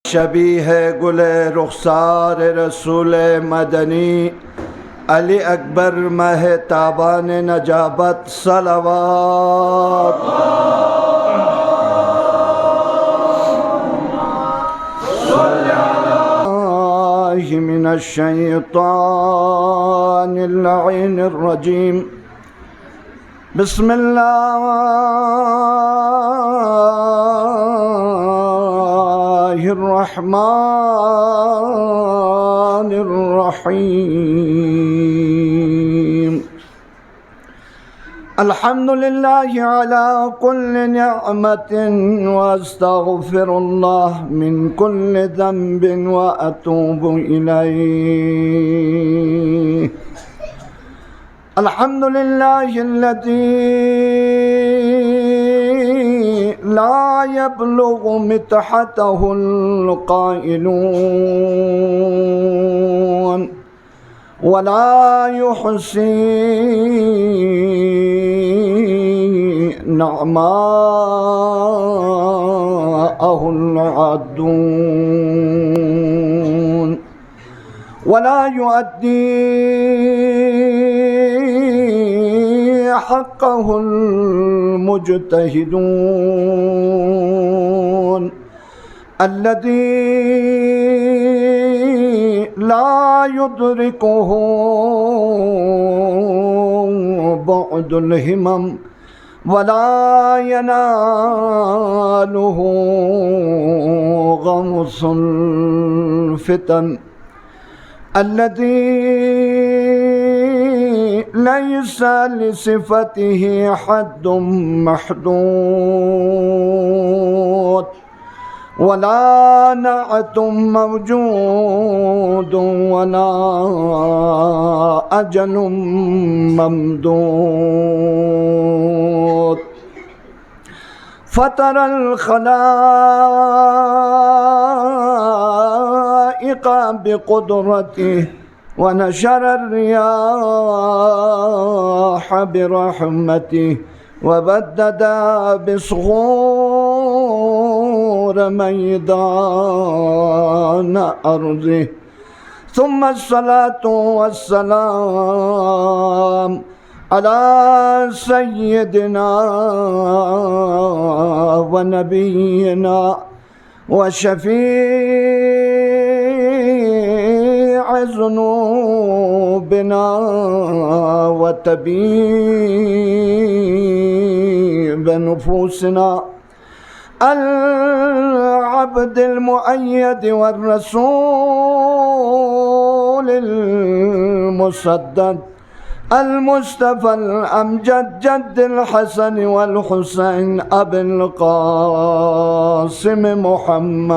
शबीह गुले रुखसार रसूल मदनी अली अकबर मह ताबान नजाबत सलावत। मिनश शैतानिर लईनिर रजीम। बिस्मिल्लाहिर्रहमानिर्रहीम। अल्हम्दुलिल्लाहि अला कुल्लि निअमतिन व अस्तगफिरुल्लाह मिन कुल्लि ज़ंबिन व अतूबु इलैहि। अल्हम्दुलिल्लाहिल्लज़ी ला यब्लुगु मितहतहुल क़ाइलून वला युहसी नअमाअहुल अद्दून वला युअद्दी हक़्क़हुल मुज्तहिदून अल्लज़ी ला युद्रिकुहु बुअदुल हिमम वला यनालुहु गमसुल फितन अल्लज़ी लैसा लिसिफ़तिही हद्दुम महदूद वला नअतुम मवजूदुन वला अजलुम ममदूद। फ़तरल ख़लाइक़ बिक़ुदरतिही वनशरर रियाह बिरहमतिही वबद्ददा बिस्सूर मैदान अर्ज़िही। सुम्मा अस्सलातु वस्सलाम अला सय्यिदिना व नबिय्यिना व शफ़ीअ ज़ुनूबिना व तबीब नुफूसिना अल अब्दिल मुअय्यद वर रसूलिल मुसद्दद अल मुस्तफ़ल अमजद जद्दिल हसन वल हुसैन अबिल क़ासिम मुहम्मद।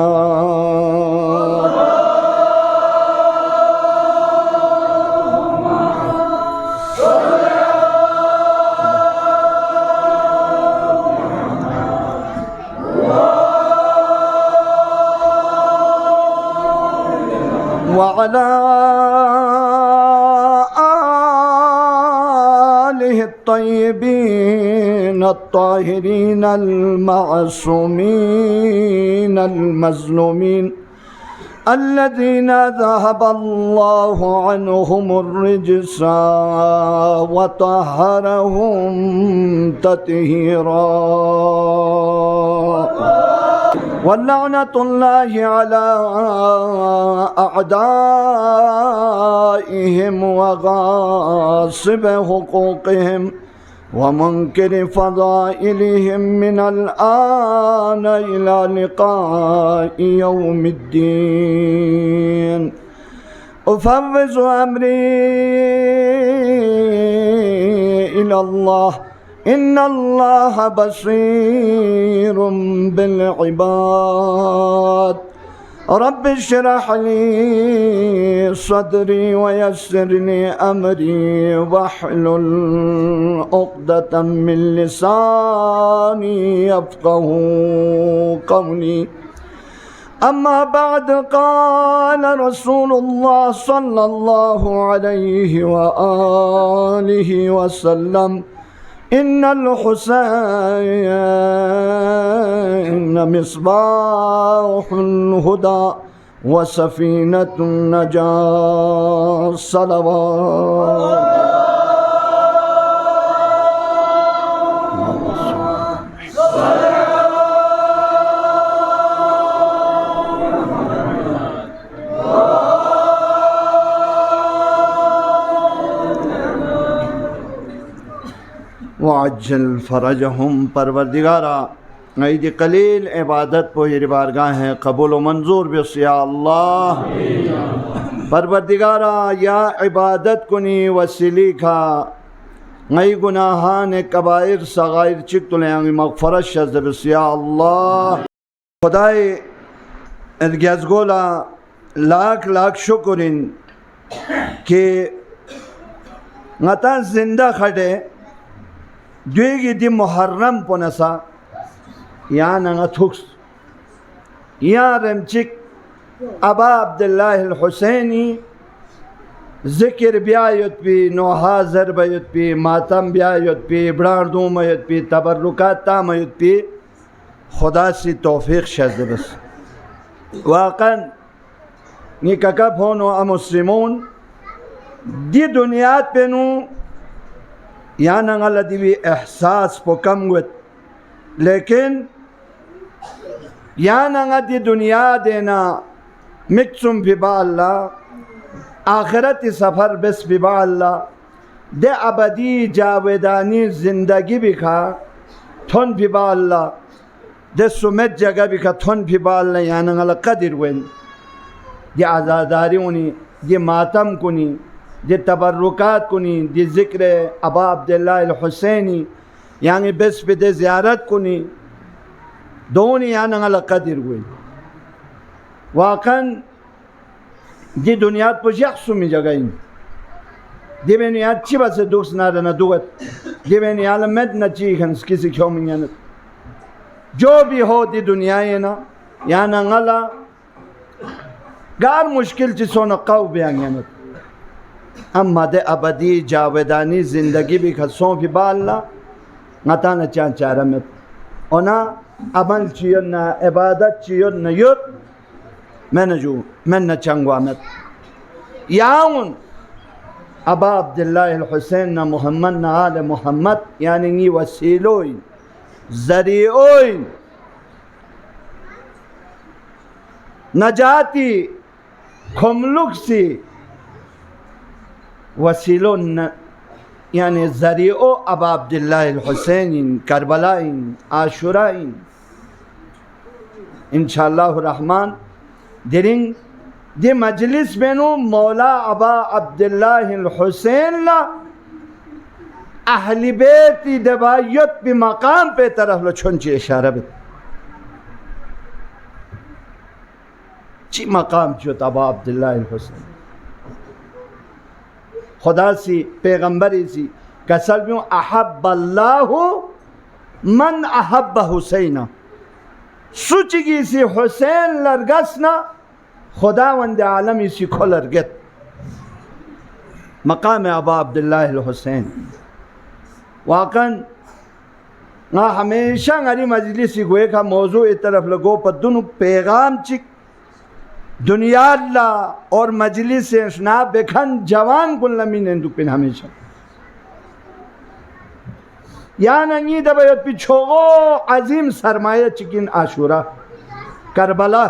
वअला आलिहि अत्तय्यिबीन अत्ताहिरीन अल-मअसूमीन अल-मज़लूमीन अल्लज़ीना ज़हबल्लाहु अन्हुमुर रिज्सा व तह्हरहुम तत्हीरा। वल्लअनतुल्लाहि अला अअदाइहिम व गासिबि हुकूक़िहिम व मुनकिरि फ़ज़ाइलिहिम मिनल आन इला लिक़ाइ यौमिद्दीन। उफ़व्विज़ु अम्री इलल्लाह इन्नल्लाह बसीरुम बिल इबाद। रब्बि इश्रह ली सदरी व यस्सिर ली अमरी वहलुल उक़दतम मिन लिसानी यफ़क़हू क़ौली। अम्मा बाद क़ाल रसूलुल्लाह सल्लल्लाहु अलैहि व आलिहि वसल्लम इन्नल हुसैन मिस्बाहुल हुदा व सफीनतुन नजात सलवात। वाजल फरजहुम परवरदिगारा ईद कलील इबादत पोहिर बारगाह है कबूल मंजूर बस या अल्लाह। परवरदिगारा या इबादत कुनी वसीली खा नई गुनाहान कबाइर सगाइर चिकतुलेंगी मगफरत शज़ बस या अल्लाह। खुदाए इर्गज़गोला लाख लाख शुक्रिन के ngata zinda khade दुगी दि मुहर्रम पोनसा या नंगा थुक्स या रमचिक अबा अब्दुल्लाह अल हुसैनी जिक्र ब्यायत पी नोहाजर बयत पी मातम ब्यायत पी ब्रांडू मयत पी तबरुकात तामयत पी खुदा सी तौफीक शज़बस वाकन निककब होनो मुस्लिमून दी दुनिया पे नू या नंगल दिवी एहसास पो कम गुत लेकिन या नंगा दी दुनिया देना मिक्सुम फिबा अल्लाह आखिरत सफ़र बस फिबा अल्लाह दे अबदी जावेदानी ज़िंदगी बिखा थोन फिबा अल्लाह दे सुमेत जगह बिखा थोन फिबा अल्लाह या नंगल कदिर वेन दे आज़ादारी उनी दे मातम कुनी दे तबरुकात कुनी दे ज़िक्र अबा अब्दुल्लाह अल हुसैनी यानी बस पे दे ज़ियारत कुनी दोनी या नंगल कदिर वेन वाकन दे दुनिया पर यक्सुमी जगह दे मैंने अच्छी बात से दुख ना रहना दुगत दे मैंने आलमत न चीखन किसी क्यों मियाँ जो भी हो दी दुनिया है ना या नंगला गार मुश्किल चीज़ों न काउ बयान अम्मा दे अबदी जावेदानी ज़िंदगी भी खसों भी बाल्ला ngata na chan cara met ona amal chiyon na ibadat chiyon na yut menaju men na changwa met yaun aba abdullah al husain na muhammad na ale muhammad yani ngi wasiloin zari'oin najati khumluksi wasilon यानी ज़रियो अबा अब्दुल्लाह अल हुसैन करबलाइन आशुराइन इंशाअल्लाह रहमान दिरिंग दे मजलिस बेनो मौला अबा अब्दुल्लाह अल हुसैन ला Ahli बैत दबायत भी मकाम पे तरफ लो छुंची इशारा बे ची मकाम जो अबा अब्दुल्लाह अल हुसैन खुदा सी पैगम्बरी सी कसलम्यों अहब्बल्लाहु मन अहब्ब हुसैना सुचगी सी हुसैन लरगसना खुदा वंदे आलम इसी खो लरगत मकाम अबा अब्दुल्लाह अल हुसैन वाकन ना हमेशा गरी मजलिस गोए का मौजू एक तरफ लगो पर दोनों पैगाम चिक दुनिया अल्लाह और मजलिस ना बेखन जवान गुल्लमी ने दुपिन हमेशा या नंगी दबे पिछोगो अजीम सरमाया चिकिन आशुरा करबला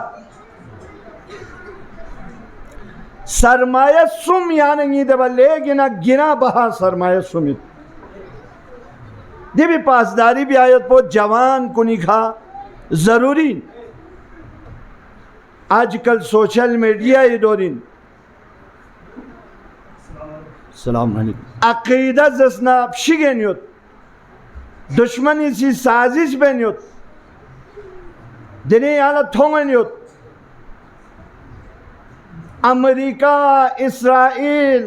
सरमाया सुम या नंगी दबा ले गिना गिना बहा सरमाया सुमित देवी पासदारी भी आयत बहुत जवान कुनी खा जरूरी आजकल सोशल मीडिया ये दौरिन सलाम अलैकुम अकीदा जसना शिगेनियत दुश्मनी सी साजिश बेनियत दिने याला थोंगनियत अमेरिका इसराइल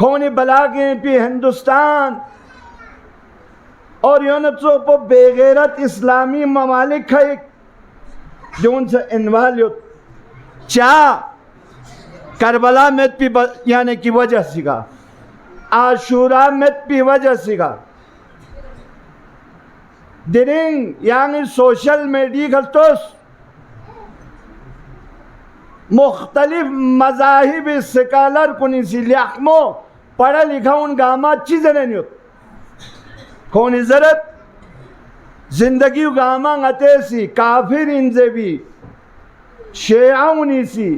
खोनी बलागे पे हिंदुस्तान और यूनसो पर बेगैरत इस्लामी ममालिक का एक जो उनसे इन्वाल्व चा करबला में भी यानी की वजह सीगा आशूरा में भी वजह सीगा Diring yani sosyal medya kaltos मुख्तलिफ मज़ाहिब स्कॉलर कुनी सी लिखमो पढ़ा लिखा उन गामा चीज़ें नहीं होती कौन इज़रत जिंदगी गामा गते सी काफिर इनसे भी शेया उन्हीं सी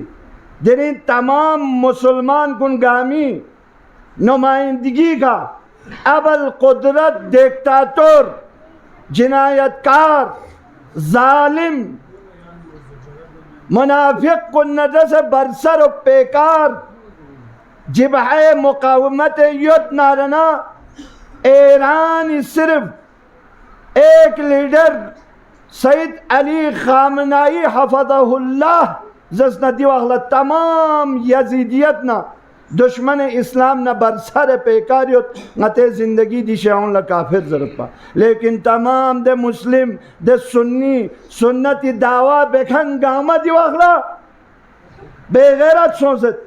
जिन्हें तमाम मुसलमान कुन गामी नुमाइंदगी का अबल कुदरत डिक्टाटोर जिनायतकार जालिम मुनाफिक कुन्नत से बरसर बेकार जिबहे मुकावमत युद्ध नारना ईरान सिर्फ एक लीडर सईद अली खामनाई हफज़हुल्लाह जिसने दिवाला तमाम यजीदियत ना दुश्मन इस्लाम न बरसर पेकारियत नते जिंदगी दिशाओं ला काफिर जरूरत पा लेकिन तमाम दे मुस्लिम दे सुन्नी सुन्नती दावा बेखन गामा दिवाला बेगैरत सोचत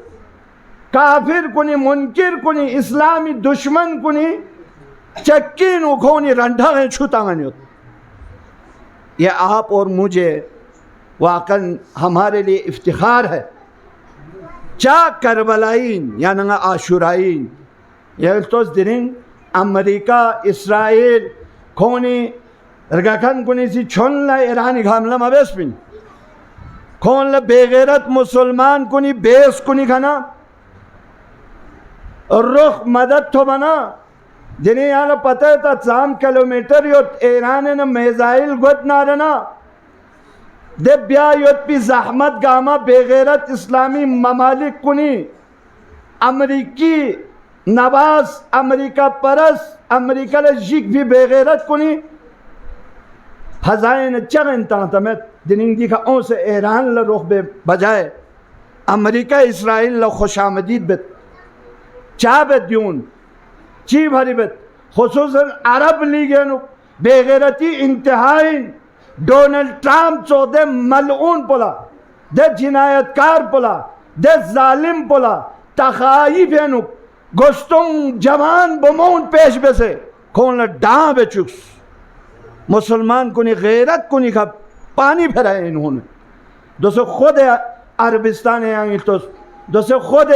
काफिर कुनी मुनकिर कुनी इस्लामी दुश्मन कुनी चक्कीन उखोनी रंढा है छुतांगन ये आप और मुझे वाकन हमारे लिए इफ्तिखार है चा करबलाइन या नंगा आशुराइन ये तो दिरिंग अमेरिका इसराइल खोनी रगाखन कुनी सी छोन ला ईरानी घामला मबेस पिन खोन ला बेगैरत मुसलमान कुनी बेस कुनी खाना रुख मदद तो बना जिन्हें यहाँ पता था 3 किलोमीटर योत ईरान ने मिसाइल गोत ना रना दे ब्या योत पी जहमत गामा बेगैरत इस्लामी ममालिक कुनी अमरीकी नवाज अमरीका परस अमरीका ले जिक भी बेगैरत कुनी फजाइन चगन तांतमत दिनिंग दी का ओं से ईरान ला रुख बे बजाए अमरीका इसराइल ला खुशामदीद बेत चा बेत यून ची भरी बेत खुसूसन अरब लीगेनु बेगैरती इंतहाइन डोनाल्ड ट्रम्प चौदह मलऊन पोला दे जिनायतकार पोला दे जालिम पोला तखाइफ एनु गोश्तों जवान बमौन पेश बेसे कौन ला डां बेचुक्स मुसलमान कुनी गैरत कुनी का पानी फेराए इन्होंने दोस्तों खुद अरबिस्तान है तो दोस्तों खुद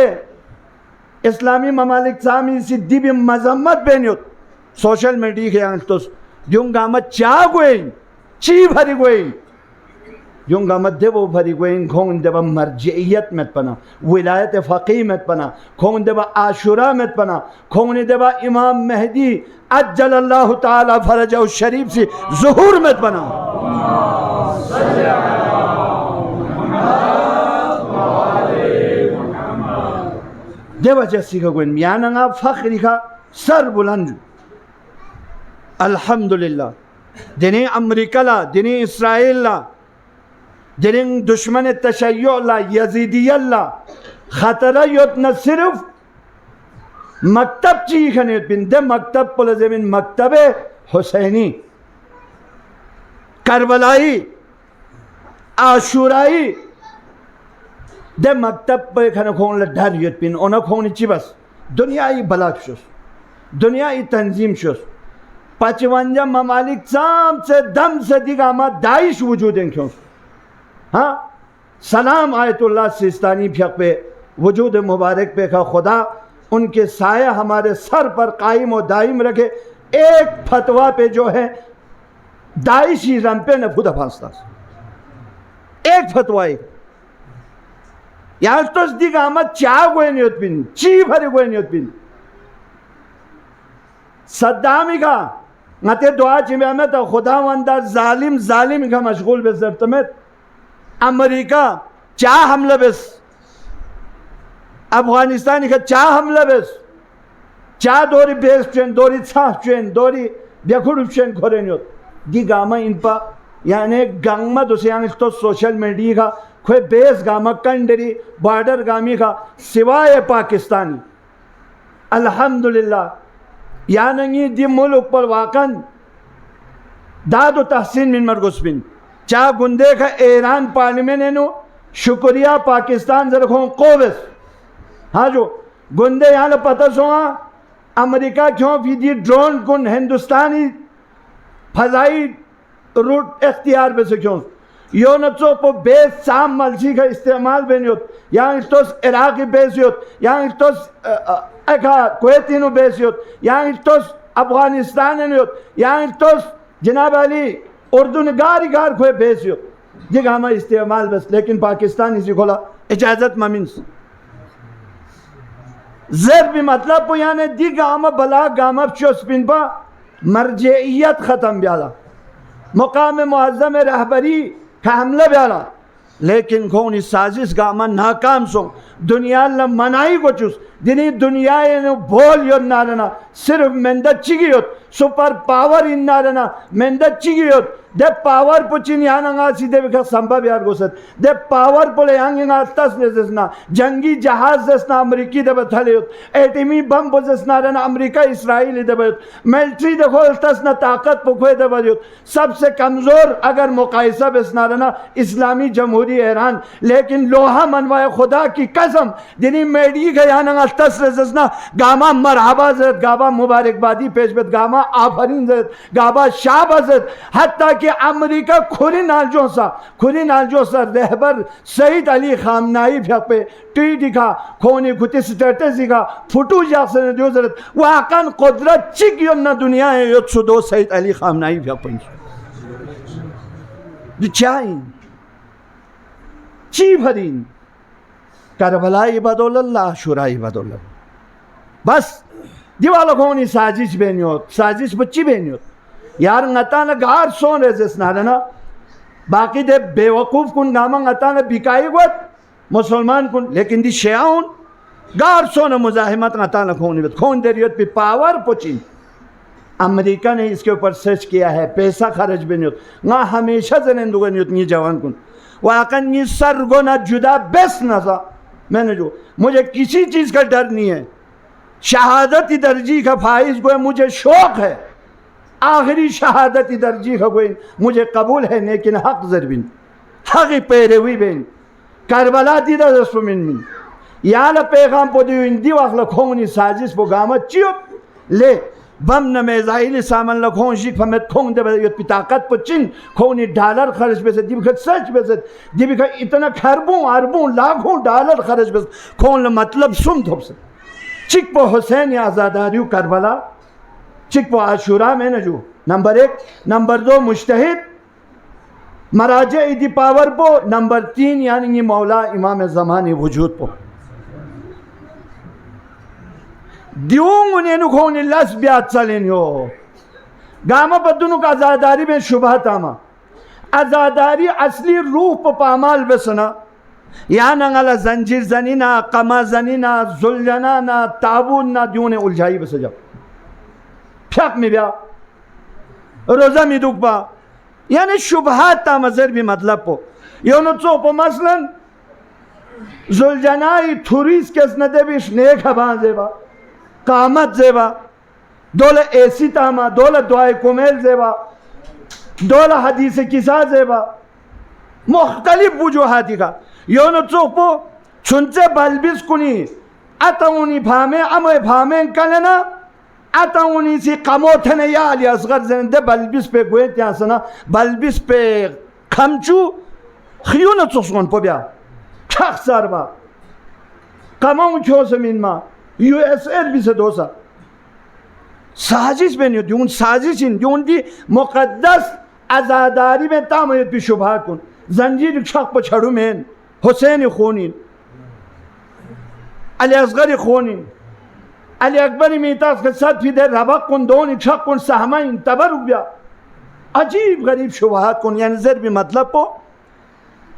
इस्लामी ममालिक सामी सिद्धी भी मजम्मत बेनियोत सोशल मीडिया के यहाँ तो युंगा मत चा गोइन ची भरी गोइन युंगा मत देवो भरी गोइन खोन देवा मर्जियत मत पना विलायत फ़क़ीह मत पना खोन देवा आशुरा मत पना खोन देवा इमाम मेहदी अज्जलल्लाहु ताला फरजहु शरीफ से ज़ुहूर मत पना देवा जैसी का गोइन याना फ़ख्री का सर बुलंद अल्हम्दुलिल्लाह दिने अमरीका ला दिने इसराइल ला दिने दुश्मन तशय्यो ला यजीदियत ला खतरा योत न सिर्फ मकतब ची खने बिंदे मकतब पुल ज़मीन मकतब हुसैनी करबलाई आशुराई दे मकतब पे खने खोन डर योत पिन ओना खोन ची बस दुनियाई बलाक शुस दुनियाई तंजीम शुस 55 ममालिक चाम से दम से दिगामा दाइश वजूद हैं क्यों हाँ सलाम आयतुल्लाह सिस्तानी फिक पे वजूद मुबारक पे का खुदा उनके साया हमारे सर पर कायम और दायम रखे एक फतवा पे जो है दाइशी रंपे न खुदा फांसता एक फतवा यहाँ तो दिगामा चा गोए नियत बिन ची भरे गोए नियत बिन सद्दामी का नते दुआ चिम्या में तो खुदा वंदा जालिम जालिम का मशगूल बेसरत में अमेरिका चा हमला बेस अफगानिस्तान का चा हमला बेस चा दोरी बेस चेन दोरी छाह चेन दोरी बेखुड़ चेन खोरे नियत दी गामा इन पा यानी गंगमा दोसे यानी तो सोशल मीडिया का कोई बेस गामा कंडरी बॉर्डर गामी का सिवाय पाकिस्तानी अल्हम्दुलिल्लाह यानी दी मुल्क पर वाकन दादो तहसीन मिन मरगुस्बिन चा गुंदे का ईरान पार्लियामेंट है नो शुक्रिया पाकिस्तान जरा खो कोविस हाँ जो गुंदे यहाँ पता सोआ अमेरिका क्यों भी दी ड्रोन कुन हिंदुस्तानी फजाई रूट इख्तियार बे क्यों यो न चो पो बेस साम मलसी का इस्तेमाल बेनियोत यहाँ इतोस इराकी बेसियोत यहाँ इतोस कुवैती नु बेसियोत यहाँ इतोस अफगानिस्तान नियोत यहाँ इतोस जनाब अली उर्दू गारी गार खोए बेसियोत जगह हम इस्तेमाल बस लेकिन पाकिस्तान इसी खोला इजाजत ममीन जर भी मतलब यानी दी गाम बला गाम चोस्पिन पा मर्जियत ख़त्म ब्याला मुकाम मुअज़्ज़म रहबरी का हमला ब्याला लेकिन कौन इस साजिश गामा नाकाम सो दुनिया ल मनाई को चुस दिनी दुनिया ने बोल यो नारना सिर्फ मेंदा चिगियोत सुपर पावर इन नारना मेंदा चिगियोत दे पावर पुचिन यानंगा सीधे बिखा संभव यार गोसत दे पावर पुले यांगिंगा तस नेसना जंगी जहाज जसना अमेरिकी दे बथलियोत एटमी बम बजसना रना अमेरिका इस्राइल दे बत मिलिट्री दे खोल तसना ताकत पुखवे दे बयोत सबसे कमजोर अगर मुकायसा बसना रना इस्लामी जमहूरी ईरान लेकिन लोहा मनवाए खुदा की कसम दिनी मेडी के यानंगा तस नेसना गामा मरहबा जत गाबा मुबारकबादी पेशबत गामा आफरीन जत गाबा शाबाजत हत्ता कि अमेरिका खुरी नालजोसा रहबर सईद अली खामनाई पे टी दिखा खोनी खुती स्टेटस दिखा फुटू जासन दियोजरत वाकन कुदरत चिक यो न दुनिया है यो सुदो सईद अली खामनाई पे चाइन ची भरीन करबलाई बदौलत आशुराई बदौलत बस दीवालो खोनी साजिश बेनियोत साजिश बच्ची बेनियोत यार ngata gar son resisna na बाकी दे बेवकूफ कुन गामा ngata बिकाई गोत मुसलमान कुन लेकिन दी शियाउन गार सोन मुजाहिमत ngata खोन देरियत पे पावर पुचिन अमेरिका ने इसके ऊपर सर्च किया है पैसा खर्च बेनियत ना हमेशा जनेंदुगनियत नी जवान कुन वाकन ये सरगोना जुदा बेस ना सा मैंने जो मुझे किसी चीज का डर नहीं है शहादत दर्जी का फाइज को मुझे शौक है आखिरी शहादत दर्जी का कोई मुझे कबूल है लेकिन हक जरबिन हक पैरवी बेन करबला दीदा रसुमिन मिन याला पैगाम पोदी इंदी वखला खोनी साजिश पो गामा चियो ले बम न मेजाइल सामान ल खोन शिक फमत खोन दे यो ताकत पो चिन खोनी डॉलर खर्च पे से दिबख सच पे से दिबख इतना खरबों अरबों लाखों डॉलर खर्च पे खोन ल मतलब सुन थोप से चिक पो हुसैन आज़ादारियो करबला चिक पो आशुरा में न जो नंबर 1 नंबर 2 मुज्तहिद मराजे इदी पावर पो नंबर 3 यानी ये मौला इमाम ज़मानी वजूद पो दियों उन्हें नुखों लस ब्यात चलें हो गामा बदुनु का आज़ादारी में शुभा तामा आज़ादारी असली रूह पो पामाल बसना या नंगला जंजीर जनीना कमा जनीना जुलजना ना ताबून ना दियों ने उलझाई बस जब फ्याक में ब्या रोजा में दुखबा यानी शुभहात ता मजर भी मतलब पो योनो चो पो मसलन जुलजनाई थुरीस के स्नदे भी स्नेक हबान जेबा कामत जेबा दोले ऐसी तामा दोले दुआए कुमेल जेबा दोले हदीस किसा जेबा मुख्तलिफ वजूहाती का योनो चो पो छुनचे बलबिस कुनी अतउनी भामे अमे भामे कलना अतउनी सी कमोथने या अली असगर जंदे बलबिस पे गोए त्यासना बलबिस पे खमचू खियोन चोसगन पोब्या खख सरबा कमाऊ छो जमीन मा यूएसएल भी से दोसा साजिश में नहीं होती साजिश इन जो उनकी मुकद्दस आज़ादारी में तामीर भी शुभा कुन जंजीर शक पर छड़ू में हुसैन खूनी अली असगर खूनी अली अकबर मीतास के साथ फिर रबक कुन दोन इच्छक कुन सहमा इन तबर उबिया अजीब गरीब शुभात कुन यानी जर भी मतलब पो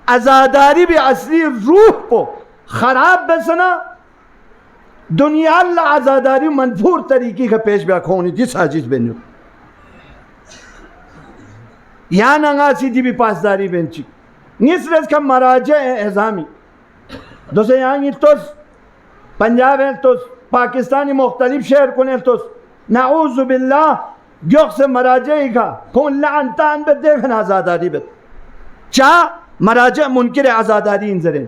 आज़ादारी भी असली रूह पो खराब बसना दुनिया आज़ादारी मनफूर तरीके का पेश ब्या खोनी थी साजिश बेनू या नंगा सीधी भी पासदारी बेंची निसरस का मराजे एजामी दोसे यहाँ तो पंजाब है तो पाकिस्तानी मुख्तलिफ शहर को तो नाऊज़ु बिल्लाह जोक से मराजे का कौन लानतान पे देखना आज़ादारी बे चा मराजे मुनकिर आज़ादारी इंजरें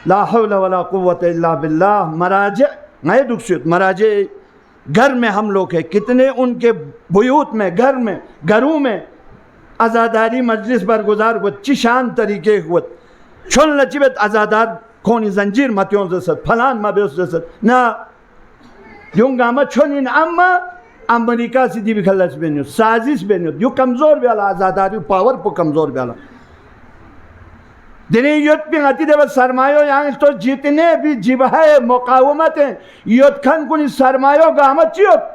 ला हौला वला कुव्वत इल्ला बिल्लाह मराजे नए दुखसियत मराजे घर में हम लोग हैं, कितने उनके बुयूत में, घर में, घरों में आज़ादारी मजलिस बरगुजार हुआ, चिशान तरीके हुआ, छोन लचिबत आज़ादार खोनी जंजीर मतियों जसद फलान मबेस जसद ना यूंगा मत छोनिन अम्मा अमेरिका से दी बिखलस बेन्यो साजिश बेन्यो यो कमजोर वाला आज़ादारी पावर पर कमजोर वाला दिने युद्ध पे आती देव सरमायो यहाँ तो जितने भी जिबाहे मुकावमत हैं युद्ध खन कुनी सरमायो गामत चियोत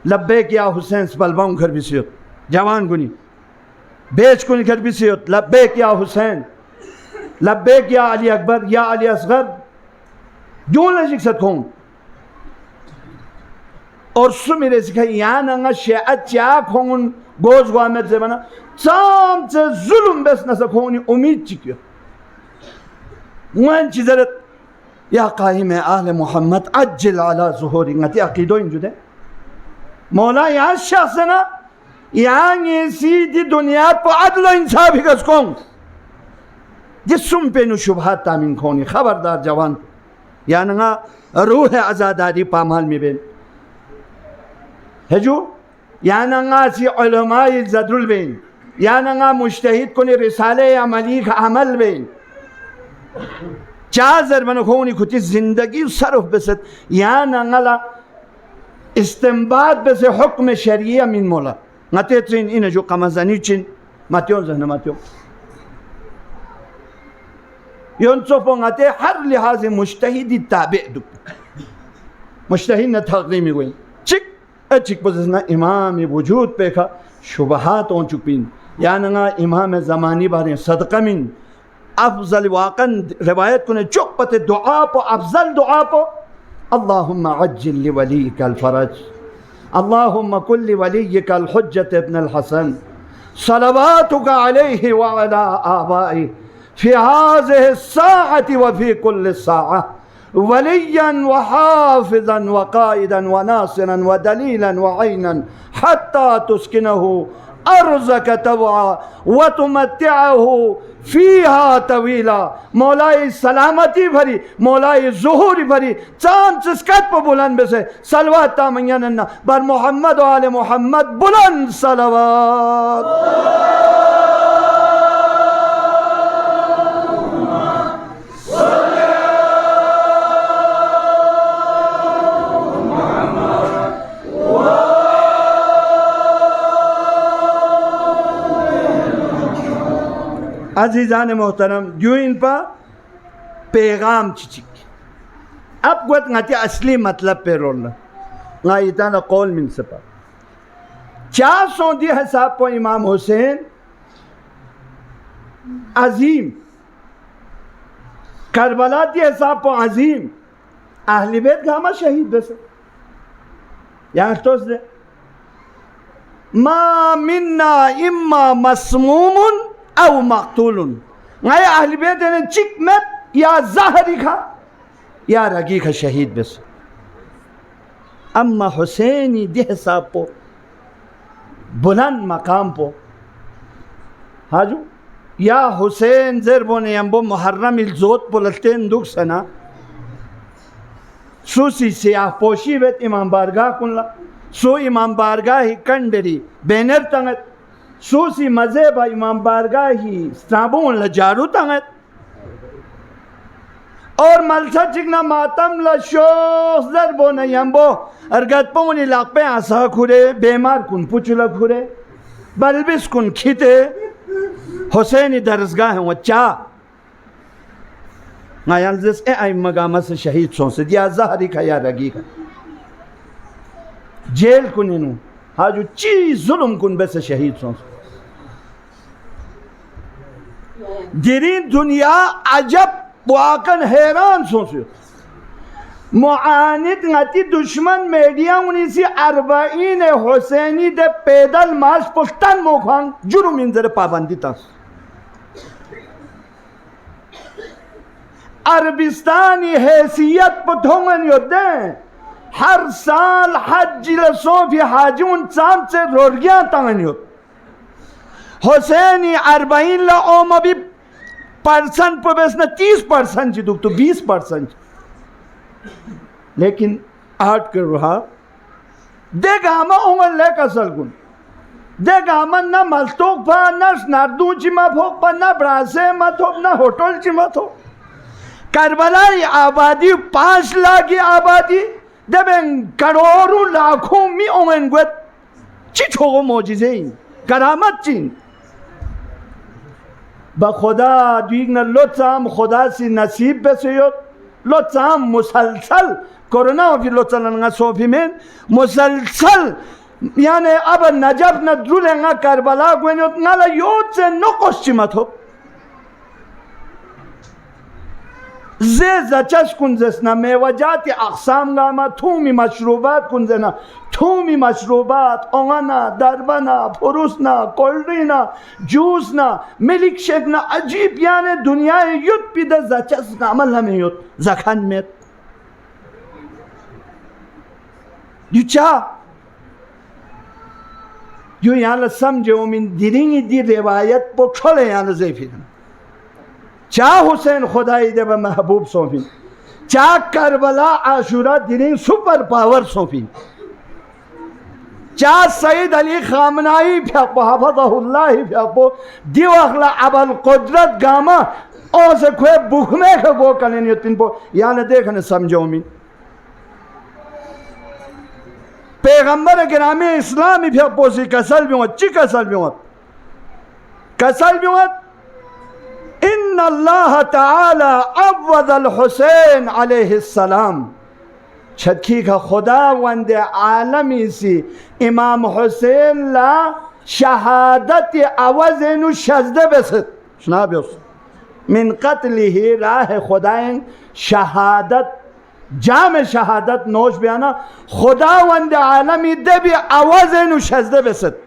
लब्बैक या हुसैन बलबाऊं घर भी सियोत जवान गुनी बेच कुनी घर भी सियोत लब्बैक या हुसैन लब्बैक या अली अकबर या अली असगर जो न शिक्षक हों और सुमिरे सिखा यहाँ नंगा शेअत चाक हों गोज गुआमत से बना चाम से जुल्म बस न सकोनी उम्मीद चिक्यो वन चिजरत या काहिम आले मोहम्मद अज्जल अला ज़ुहूरी ngati अकीदो इंजुदे मौला यहाँ शख्सना यहाँ ये सीधी दुनिया पर अदल इंसाफ ही कसकों जिस्म पे नु शुभहात तामीन खोनी खबरदार जवान या नंगा रूह आज़ादारी पामाल में बेन है जो या नंगा सी उलमाए ज़दरुल बेन या नंगा मुश्तहिद कुनी रिसाले या मलीक अमल बेन चाज़र बनो खोनी खुची जिंदगी सरफ बसत या नंगला इस्तेंबाद बसे हुक्म शरिया मिन मोला ngate trin ina jo kamazani chin matyon zahna matyon yon sopo ngate har lihaz mujtahid tabi' du mujtahid na taqdimi goin chik achik pozna imam wujud pe kha shubahat on chupin yananga imam zamani bare sadqa min afzal waqan riwayat kune chuk pate dua po afzal dua po allahumma ajjil li walika al faraj اللهم كل وليك الحجة ابن الحسن صلواتك عليه وعلى آبائه في هذه الساعة وفي كل ساعة وليا وحافظا وقائدا وناصرا ودليلا وعينا حتى تسكنه أرزك طوعا وتمتعه فيها طويلا مولاي سلامتی भरी مولاي ظهور भरी चांद सिस्कत पर बुलंद बसे सलवात तामयनना बर मोहम्मद व आले मोहम्मद बुलंद सलवात अजीज़ान मोहतरम जो इन पर पैगाम चिचिक अब गुत ngati असली मतलब पे रोलना ना इतना कौल मिल सपा 400 दी हिसाब पर इमाम हुसैन अजीम करबला दी हिसाब पर अजीम अहले बैत गामा शहीद बस यहाँ तो से मा मिन्ना इम्मा मस्मूमुन أو مقتول غاية أهل بيتنا تشيك مات يا زهرك يا رقيق شهيد بس أما حسيني دي حسابه بلند مقام بو هاجو يا حسين زربون ينبو محرم الزوت بلتين دوك سنة سوسي سياح پوشي بيت إمام بارگاه كن لا سو إمام بارگاه كندري بينر تنگت सूसी मजे बा इमाम बारगाही स्ताबों लजारू तंगत और मलसा चिकना मातम लशोस दर बो न यंबो अरगत पोनी लापे आसा खुरे बेमार कुन पुचुला खुरे बलबिस कुन खिते हुसैनी दरसगाह है वच्चा नायाल जिस ए आई मगामा से शहीद सों से दिया ज़हरी का या रगी का जेल कुनिनु हाजू चीज जुल्म कुन बस शहीद सों दिरी दुनिया अजब वाकन हैरान सोचो मुआनिद ngati दुश्मन मीडिया उन्हीं से 40 हुसैनी दे पैदल मार्च पुस्तन मोखांग जुर्म इंजर पाबंदी तस अरबिस्तानी हैसियत पठोंगन योद्दे हर साल हज लसोफी हाजून चांद से रोगियां तंगन योद हुसैनी 40 ला ओम अभी परसेंट पर बस न 30% जी दुख तो 20% लेकिन आठ कर रहा दे गामा उंगल ले कसल गुन दे गामा ना मस्तोक पा ना नारदू चिमा फोक पा ना ब्रासे मत ना होटल चिमा थो करबला आबादी 5 लाख की आबादी दबें करोड़ों लाखों में उंगन गुत चिछोगो मौजिज़े करामत चिन बखुदा दीगना लोचाम खुदा सी नसीब बेसयोत लोचाम मुसलसल कोरोना भी लोचलन सोफी में मुसलसल यानी अब नजब न दुलेंगा करबला गुनोत नाला योत से नकोश चिमत हो जे जचस कुंजसना मेवजात अक़साम गामा थूमी मशरूबात कुंजना थूमी मशरूबात ओंगना दरबना फुरुसना कोल्ड्रिना जूसना मिल्क शेकना अजीब यानी दुनिया युद्ध पिद जचस नामल हमें युद्ध जखान में युचा यो यहाँ समझो मिन दिरिंगी दी रिवायत पोछले यहाँ ज़ेफिर चा हुसैन खुदाई देव महबूब सोफी चा करबला आशुरा दिरिंग सुपर पावर सोफी चा सईद अली खामनाई फ्यापो हफज़हुल्लाह फ्यापो दिवखला अबल कुदरत गामा और से खोए बुखमे के वो कलें युतिन पो यहाँ देखने समझो मिन पैगंबर गिरामी इस्लामी फ्यापो सी कसल भी ची कसल भी इन्नल्लाह ताला अव्वदल हुसैन अलैहिस्सलाम छठी का खुदा वंदे आलमी सी इमाम हुसैन ला शहादत आवाज़ेनु शजदे बेसत सुना बेस मिन क़त्लिही राह खुदाइन शहादत जाम शहादत नोश बयाना खुदा वंदे आलमी दे भी आवाज़ेनु शजदे बेसत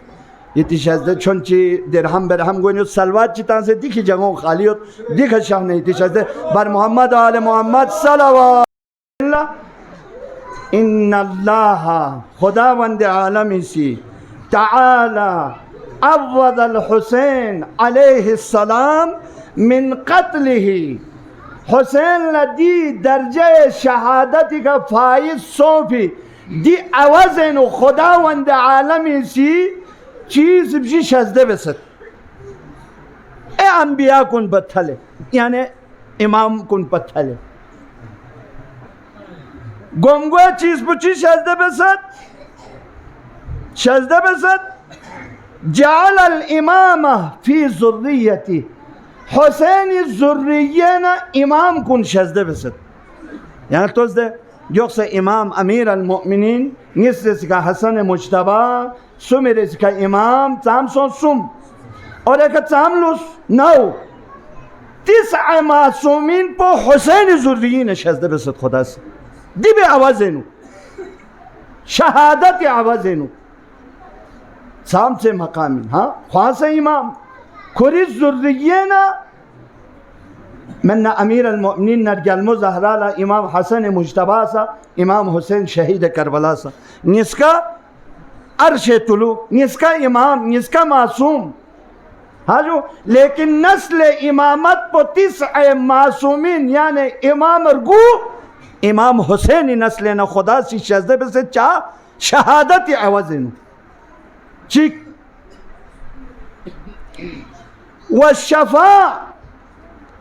ये शजदे छुंची दिरहम बरहम गोनी सलवात चिता से दिखी जगहों खाली हो दिख शाह नहीं थी शजदे बर मोहम्मद आले मोहम्मद सल्लल्लाहु इन्नल्लाह खुदा वंदे आलमी सी ताला अव्वदल हुसैन अलैहिस्सलाम मिन क़त्लिही हुसैन लदी दर्जे शहादत का फाइज सोफी दी आवाज़ेनु खुदा वंदे आलमी सी चीज भी शजदे बेसत ए अंबिया कुन पत्थले यानी इमाम कुन पत्थले गोमगो चीज पुची शजदे बेसत जाल अल इमाम फी ज़ुर्रियती हुसैन ज़ुर्रियना इमाम कुन शजदे बेसत यहाँ तो दे जोक्से इमाम अमीर अल मोमिनीन निस्से का हसन मुज्तबा सुमेरे का इमाम चामसों सुम और एक चामलुस नौ 9 मासूमीन पो हुसैन ज़ुर्रियन शजदे बेसत खुदा से दिबे आवाज़ेनु शहादत आवाज़ेनु साम से मकामी हाँ ख्वास इमाम खुरी ज़ुर्रियना मन्ना अमीर अल-मोमिनीन नरजल ज़हरा इमाम हसन मुज्तबा सा इमाम हुसैन शहीद करबला सा निस्का अर्श तुलु निस्का इमाम निस्का मासूम हाँ जो लेकिन नस्ल इमामत पो 9 मासूमीन यानी इमाम रगू इमाम हुसैन नस्ल न खुदा सी शजदे से चा शहादत आवाज़ेनु चिक व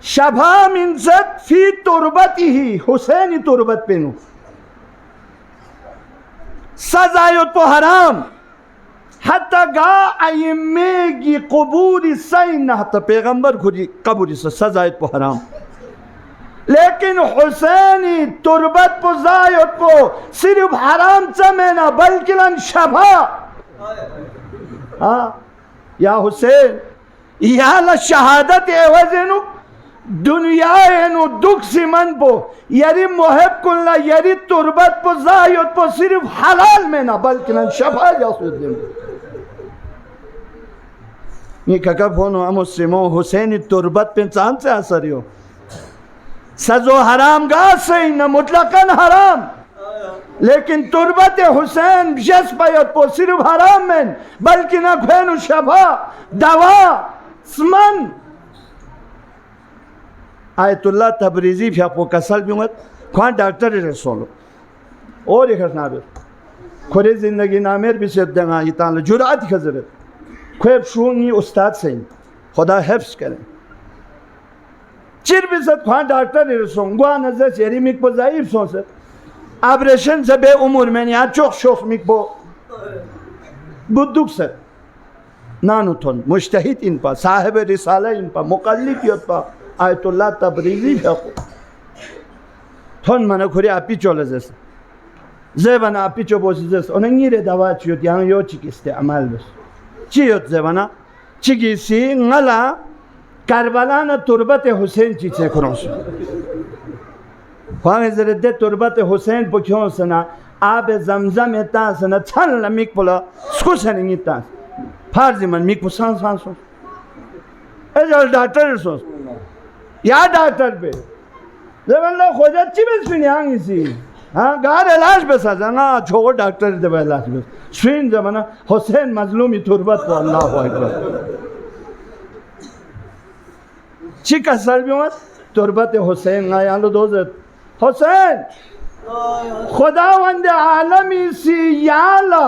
शफा मिनजत फी तुरबती ही हुसैनी तुरबत पेनु सजायत तो हराम हत्ता गा अय्मेगी कबूरी सैन हत्ता पैगंबर खुदी कबूरी से सजायत तो हराम लेकिन हुसैनी तुरबत को जायत को सिर्फ हराम चमेना बल्कि लन शफा हाँ या हुसैन या ला शहादत एवज़ेनु दुनिया एनु दुख सिमन पो यरी मोहब कुल्ला यरी तुरबत पो जायत पो सिर्फ हलाल में ना बल्कि लन शफा जासुद्दीन ये कका फोनो मुस्लिमों हुसैनी तुरबत पे चांद से असर हो सजो हराम गा से न मुतलकन हराम लेकिन तुरबत हुसैन जस पायत पो सिर्फ हराम में बल्कि न फेनु शफा दवा स्मन आयतुल्लाह तबरीजी फ्यापो कसल भी मत खान डॉक्टर रसोलो और एक नाबिर खुरे ज़िंदगी नामेर भी से देंगा ये ताल जुरात खजरत खुब शूंगी उस्ताद से खुदा हिफ्ज़ करें चिर भी सब खान डॉक्टर इरसों गुआ नज़र चेरी मिक पर ज़ाइफ सों से ऑपरेशन से बे उम्र में यहाँ चौक शौक मिक बो बुद्दुक से नानु थोन मुश्तहिद इन पर साहिब रिसाला इन पर मुक़ल्लिद योत पर आयतुल्लाह तबरीज़ी भी थोन मने खुरी आपी चोले जैसे ज़ेबना आपी चो बोसी जैसे उन्हें रे दवा चियोत यहाँ यो चिकित्से अमाल बस चियोत ज़ेबना चिकित्सी ngala Karbala na turbat Hussein चीज़ें करों से ख्वाह ज़रदे turbat Hussein पुछों से ना आब ज़मज़म इतना से ना छल लमिक बोला स्कुशन नहीं इतना फार्ज़ी मन मिक पुसान सांसों ऐसा डॉक्टर सोच या डॉक्टर पे जब अल्लाह खोजा चिबस फिनियांग इसी हाँ गार इलाज बस आ जाना छोड़ डॉक्टर दे इलाज बस स्वीन जमाना हुसैन मजलूमी तुरबत को अल्लाह अकबर चिका सर्बियों तुरबत हुसैन आया लो दोस्त हुसैन खुदावंद आलमी सी याला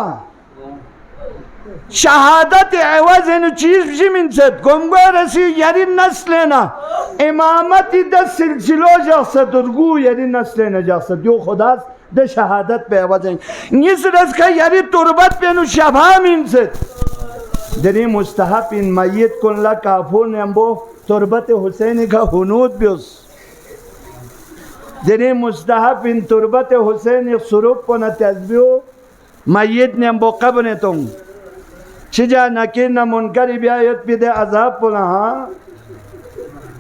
शहादत एवज इन चीज जिमिन से गुमगो रसी यारी नस्लेना इमामती द सिलसिलो जैसे दुर्गु यारी नस्लेना जैसे जो खुदा द शहादत पे एवज इन निस रस का यारी तुरबत पे नु शबाम इन से दरी मुस्तहब इन मय्यत कुल्ला काफूर ने अम्बो तुरबत हुसैन का हुनूद बिस दरी मुस्तहब इन तुरबत हुसैन सुरूप को न तस्बीह मय्यत ने अम्बो कब ने तुम चिजा नकीर न मुनकरी बियायत पिदे अज़ाब पुला हाँ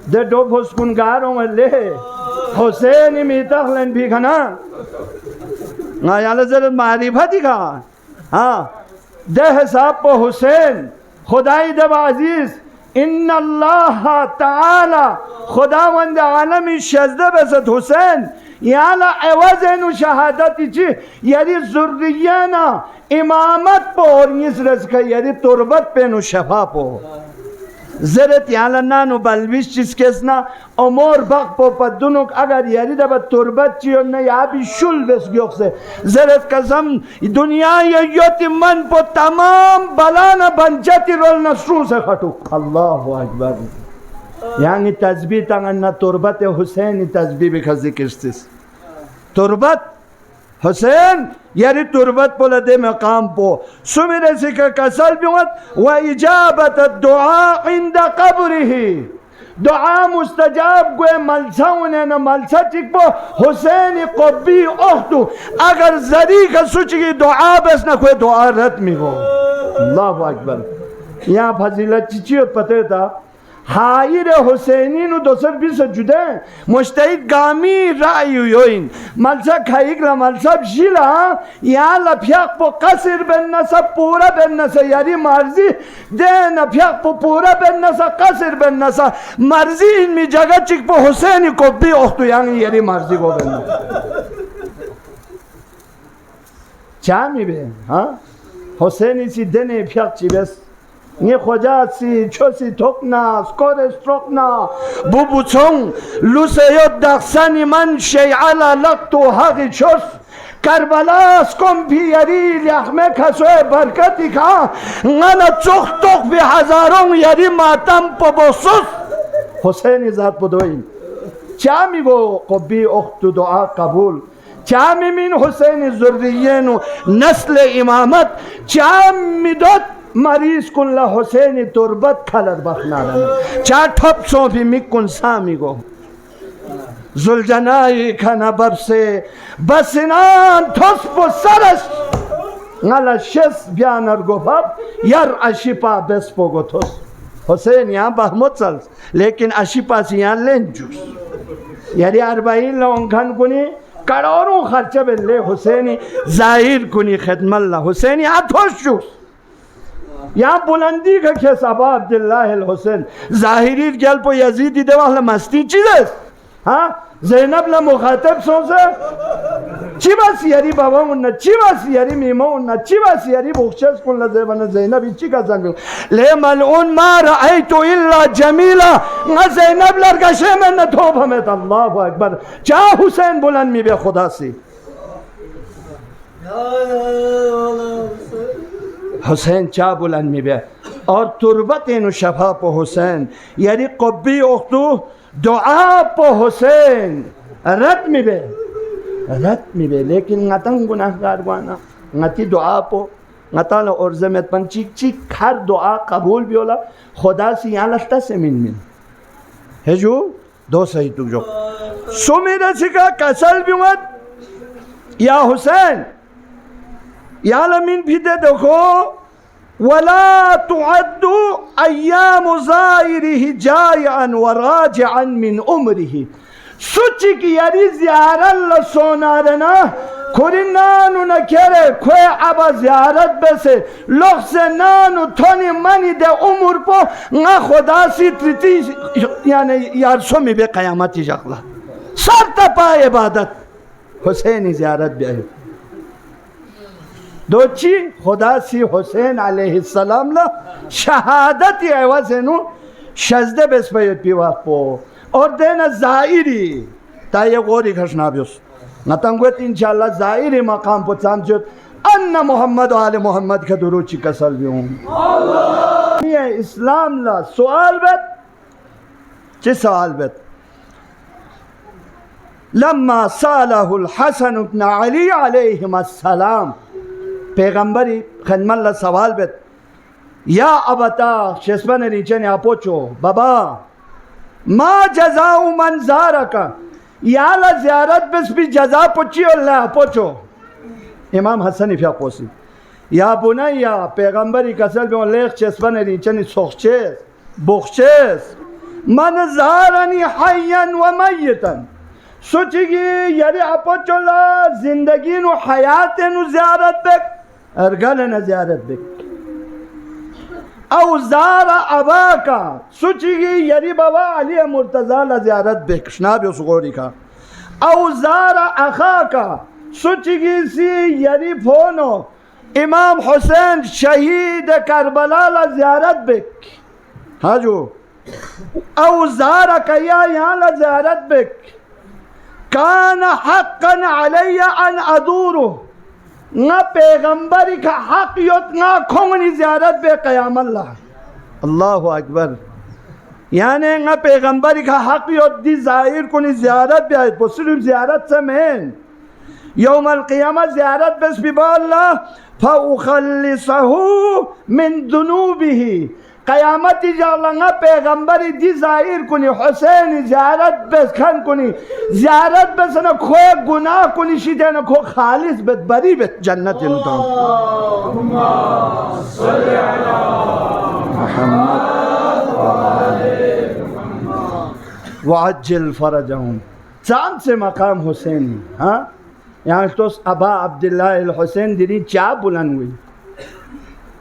दे दो फुस्कुनगारों में ले हुसैन इमीताखलन भी खना ना याले ज़रूर मारिफत ही कहा हाँ दे हिसाब पर हुसैन खुदाई दब अजीज़ इन्ना अल्लाह ताला खुदावंद आलमी शज़्द बसत हुसैन याला एवज़ेनु शहादत इची यारी ज़ुर्रियाना इमामत पो और निसरस का यारी तुरबत पे नु शफा पो ज़रत याला नानु बलविश जिसकेसना अमोर बक पो पद्दुनुक अगर यारी दबा तुरबत चियो न याबी शुल बस ग्योक से ज़रत कसम दुनिया ये योति मन पो तमाम बलाना बंचती रोल नस्रू से खटुक अल्लाहु अकबर यांगी तस्बीह तंगन न तुरबत हुसैन तस्बीह भी खज़ी किस्तिस तुरबत हुसैन यारी तुरबत पोला दे मकाम पो सुमिरे से का कसल बिवत व इजाबत दुआ इंद कब्रिही दुआ मुस्तजाब गोए मलसाउने न मलसा चिक पो हुसैन क़ब्बी ओख्तु अगर जरी का सुचगी दुआ बस न कोई दुआ रत में हो अल्लाहु अकबर यहाँ फजीलत चिचियत पते था हायर हुसैनी नु दोसर भी से जुदे मुश्तहिद गामी राय योइन मलसा खाइक ला मलसा जिला या लफियाक पो कसर बनना सब पूरा बनना से यारी मर्जी दे नफियाक पो पूरा बनना सा कसर बनना सा मर्जी इनमें जगह चिक पो हुसैनी को भी ओख्तु यांग यारी मर्जी को बनना चामी बे हाँ हुसैनी सी देने फियाक चिबेस ये खोजा सी छोसी ठोकना स्कोर स्ट्रोकना बुबुचोंग लुसेयो दक्षानी मन शेयाला लगतो हागी छोस करबला स्कोम भी यारी याखमे खसोए बरकती खा ngana चोख तोख भी हजारों यारी मातम पबोसुस हुसैन इज़ात पदोइन चामी वो कब्बी उख्तु दुआ कबूल चामी मिन हुसैन ज़ुर्रियेनु नस्ल इमामत चामी दोत मरीज कुल्ला हुसैन तुरबत खलर बखना रहा चार ठप सो भी मिकुन सामी को जुलजनाई खाना बब से बसनान थोस पो सरस ngala शेस ब्यानर गो बब यार अशिपा बेस पो गो थोस हुसैन यहाँ बहमत चल लेकिन अशिपा से यहाँ लेन जूस यारी 40 लोग घन कुनी करोड़ों खर्चे बेले हुसैनी जाहिर कुनी खिदमल्ला हुसैन यहाँ थोस जूस यहाँ बुलंदी का क्या साबा अब्दुल्लाह हुसैन जाहिरी गल पो यजीदी देवाला मस्ती चीज़ हाँ ज़ैनब ला मुखातब सोचे चिबास यारी बाबा उन्ना चिबास यारी मीमा उन्ना चिबास यारी बुख्शस कुल्ला ज़ैबना ज़ैनब इच्ची का संग ले मलऊन मार आई तो इल्ला जमीला ना ज़ैनब लड़का शेम न थोप हमें अल्लाहु अकबर चाह हुसैन बुलंद में बे खुदा सी حسین چا بلند میبه اور تربت اینو شفا پا حسین یعنی قبی اختو دعا پا حسین رد میبه لیکن نتن گناهگار وانا نتی دعا پا نتالا ارزمت پن چیک هر دعا قبول بیولا خدا سی یہاں لستا سے من ہے جو دو صحیح تو جو سو میرے سکا کسل بیوت یا حسین یا لمن بھی دے دیکھو ولا تعد ایام زائره جائعا وراجعا من عمره سوچی کی یاری زیارت لسونارنا کوری نانو نکره کوی عبا زیارت بسه لغس نانو تونی منی ده عمر پو نا خدا سی تریتی یعنی یارسو می به قیامتی جغلا سر تا پا عبادت حسینی زیارت بیایی دو چی خدا سی حسین علیہ السلام لا شهادتی عوضنو شزده بس باید بیوات پو اور دینا زائری تا یه غوری کشنا بیوس نتنگویت انشاءاللہ زائری مقام پو سامچوت ان محمد و آل محمد کا دروچی کسل بیون یہ اسلام لا سوال بیت چی سوال بیت لما سالہ الحسن ابن علی علیہم السلام پیغمبری خدمت لا سوال بیت یا ابتا شسبن ریچن یا پوچھو بابا ما جزاء من زارکا یا لا زیارت بس بھی جزا پوچھی اللہ پوچھو امام حسنی فیا پوسی یا بنیا پیغمبری کسل بیون لیخ چسبن ریچن سوخچیز بخچیز من زارنی حیا و میتا سوچی گی یعنی اپوچھو لا زندگی نو حیات نو زیارت بک ارگل زیارت بک او زار اباکا سوچی گی یری بابا علی مرتضی زیارت بک شنابیو سغوری کا او زار اخاکا سوچی گی سی یری پھونو امام حسین شہید کربلا زیارت بک ہاں جو او زار کیا یہاں زیارت بک کان حقا علی ان ادورو نا پیغمبری کا حق یوت نا کھونگنی زیارت بے قیام اللہ اکبر یعنی نا پیغمبری کا حق یوت دی ظاہر کنی زیارت بے آئیت صرف زیارت سمین یوم القیامت زیارت بس بی با اللہ فَأُخَلِّصَهُ مِن ذُنُوبِهِ قیامت جالنگا پیغمبری دی ظاہر کنی حسین زیارت بس کھن کنی زیارت بس نا کوئی گناہ کنی شیدے نا کوئی خالص بت بری بت جنت انتون اللہم صلی علی محمد وعجل فرجہم چاند سے مقام حسینی ہاں یہاں تو ابا عبداللہ الحسین دیری چا بلند ہوئی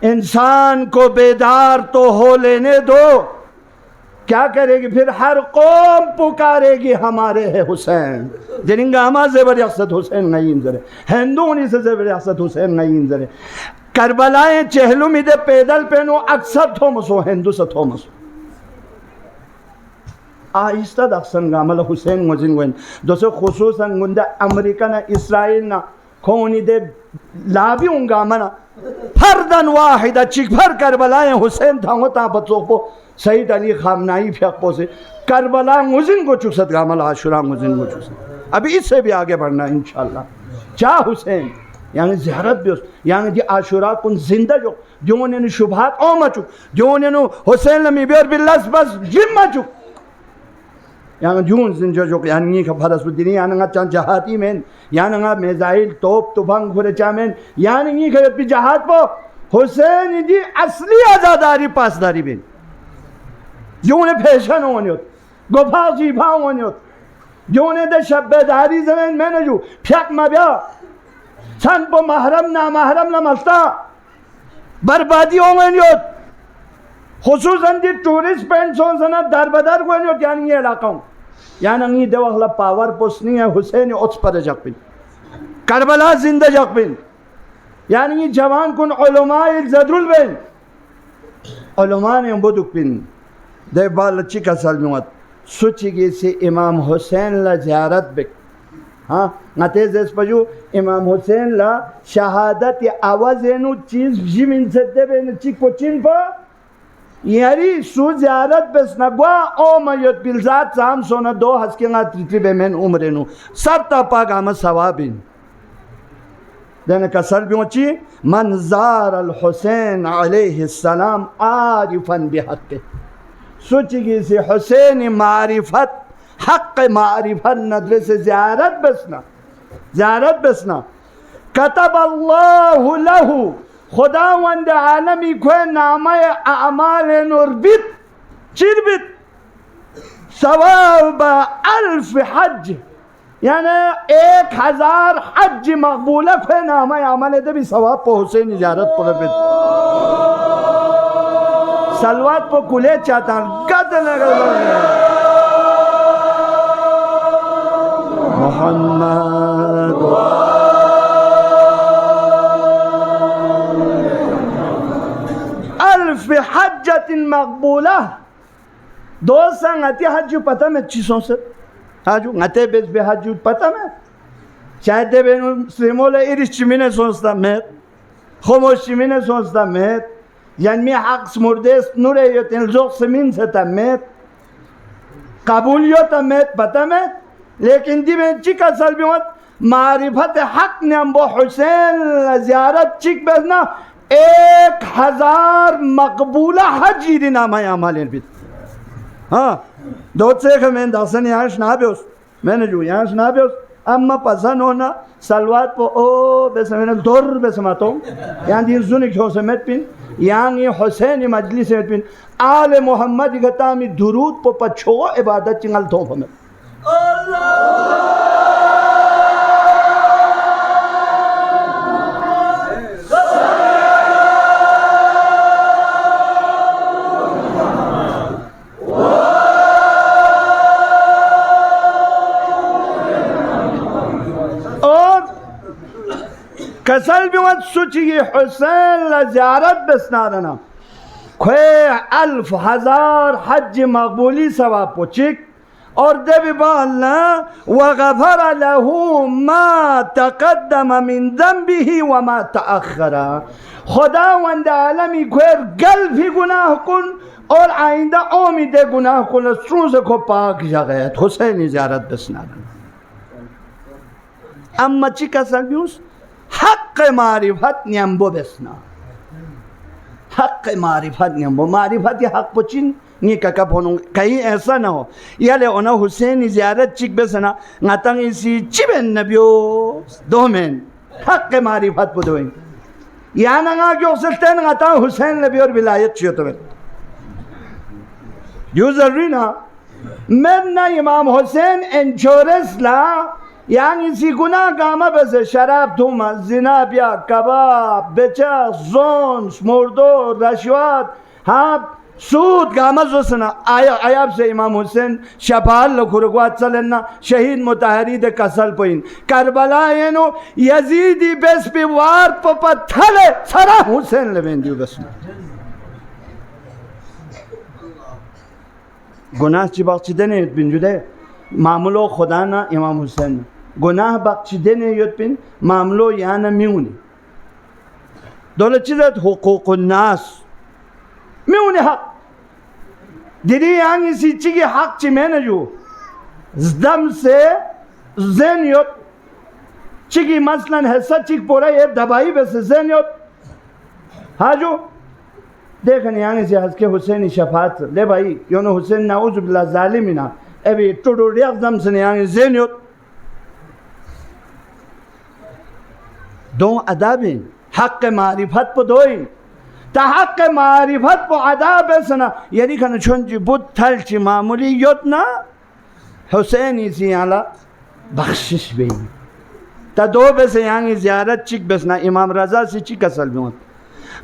انسان کو بیدار تو ہو لینے دو کیا کرے گی پھر ہر قوم پکارے گی ہمارے ہے حسین جنگا ہما زیبر یقصد حسین نہیں زرے ہندونی سے زیبر یقصد حسین نہیں زرے کربلائیں چہلو میں دے پیدل پہنو اکثر تھومسو ہندو سے تھومسو آہستہ دخصن گامل حسین مجن گوین دوسے خصوصاً گندہ امریکہ نا اسرائیل نا کونی دے لابی ہونگا منا فردن واحدہ چک بھر کربلائیں حسین تھا ہوتا بچوں کو سید علی خامنائی فیق پو سے کربلا مزن کو چکست گامل عاشورہ مزن کو چکست ابھی اس سے بھی آگے بڑھنا انشاءاللہ چاہ حسین یعنی زیارت بھی یعنی دی عاشورہ کن زندہ جو جون انو شبہات اوما چک جون انو حسین لمی بیر باللس بس جمع چک یعنی جون زنجا جو یعنی یہ کہ فرس بدینی یعنی گا چند جہاتی میں یعنی گا میزائل توپ توپنگ کھولے چامین یعنی یہ کہ پی جہات پو حسین دی اصلی آزاداری پاسداری بین جون پیشن ہونیوت گفا زیبا ہونیوت جون دے شب داری زمین میں نے جو پھیک مبیا چند پو محرم نامحرم نمستا بربادی ہونیوت خصوصاً دی ٹورسٹ پینسون سنا در بدر ہونیوت یعنی یہ علاقہ ہوں یعنی انگی دے وقلا پاور پوسنی ہے حسین اچھ پر جاک بین کربلا زندہ جاک بین یعنی یہ جوان کن علماء زدرول بین علماء نے بدک بین دے بال چی کا سلمیوت سوچی گی سی امام حسین لا زیارت بک हाँ ngate zes paju Imam Hussein la shahadat awazenu cheez jimin sedebe ne chik pochin pa yari su ziyarat besna gwa o mayot bilzat sam sona do haskenga tribe men umrenu sarta pagama sawabin dene kasal biuchi man zar al Hussein alayhi salam arifan bihaqqi sochigi se Hussein ma'rifat हक़ मारिफत नदरे से ज़ियारत बसना कतब अल्लाहु लहू खुदावंद आलमी को नामे अमाल नूरबित चिरबित सवाब अल्फ हज यानी 1000 हज मकबूला को नामे अमाल दे भी सवाब पे हुसैन ज़ियारत पर सलवात पर कुले चाहता गद लगा मोहम्मद अल्फ हज्जतिन मकबूला दो संगति हज पता में चीज़ों से हाजू ngate bez be haju pata में शायद दे बेनु सिमोले इरिश मिने सोचता मैं खमोश मिने सोचता मैं यानी हक मुर्देस नूरे यो तेल जोक समीन से ता मैं काबूलियत में पता में लेकिन दी में चिका सलबियत मारिफत हक ने अम्बो हुसैन ज़ियारत चिक बजना 1000 मकबूला हजी नामा अमाल बित हाँ दो से मैं दसन यहाँ शनाबेस मैंने जो यहाँ शनाबेस अम्मा पसंद होना सलवात पो ओ बेस मैंने दौर बेस मातो यहाँ दिन सुनिक हो समेत पिन यहाँ ये हुसैन मजलिस में पिन आले मोहम्मद गतामी दुरूद पो पछो इबादत चिंगल थोप में कसल भी मत सोचिए हुसैन ला ज़ियारत बसनारना खे 1000 हज मकबूली सवाब पोचिक और देवी बालना वगफर लहू मा तक़द्दम मिन ज़ंबिही व मा तअख़्ख़रा खुदावंद आलमी ख़ैर गल भी गुनाह कुन और आइंदा उम्मीद गुनाह कुन सूज़ को पाक जगह हुसैन ज़ियारत बसनारना अम्मा चिका सल्यूस हक़ मारिफत न्यम्बो बेसना हक़ मारिफत न्यम्बो मारिफत ये हक़ पोचिन नी का पोनो कहीं ऐसा ना हो याले ओना हुसैन ज़ियारत चिक बेसना ngатang इसी चिबेन नबियो दोमेन हक़ मारिफत पुदोइन या नंगा क्यों सल्तन ngатang हुसैन नबियो विलायत चियो तो यूज़र ना मैं ना इमाम हुसैन इंश्योरेंस ला यानी इसी गुनाह गामा बस शराब धूमा जिना बिया कबाब बेचा जोन मुर्दो रशवत हाँ सूद गामा जोसना आयाब से इमाम हुसैन शफाल लखुरगवात चलना शहीद मुताहरी दे कसल पोइन करबला येनो यजीदी बेस पे वार पथले सरा हुसैन लेवेंदियो बस गुनाह ची बख्शिदने बिन जुदे मामलो खुदा ना इमाम हुसैन गुनाह बख्शिदने युद्ध मामलो याना म्यूनी दौलत चीज़त हुकूकुन्नास म्यूनी हक दीदी यांग इसी चीज़ हक ची मैंने जो ज़दम से ज़ेन युद्ध चीज़ मसलन है सच्ची पोरा ये दबाई बस ज़ेन युद्ध हाँ जो देखने यांग इसी हज़ के हुसैन शफात ले भाई योनो हुसैन नाउज़ बिल्ला ज़ालिमिना अभी टुडू रियाज़ दम से यांग ज़ेन युद्ध दो अदाबिन हक़ मारिफत पर दोइन ता हक़ मारिफत पर अदाब सना यदि कन चुंजी बुद्ध थल ची मामूली योजना हुसैन इसी आला बख्शिश भी ता दो बस यांगी ज़ियारत चिक बसना इमाम रज़ा से चिक असल में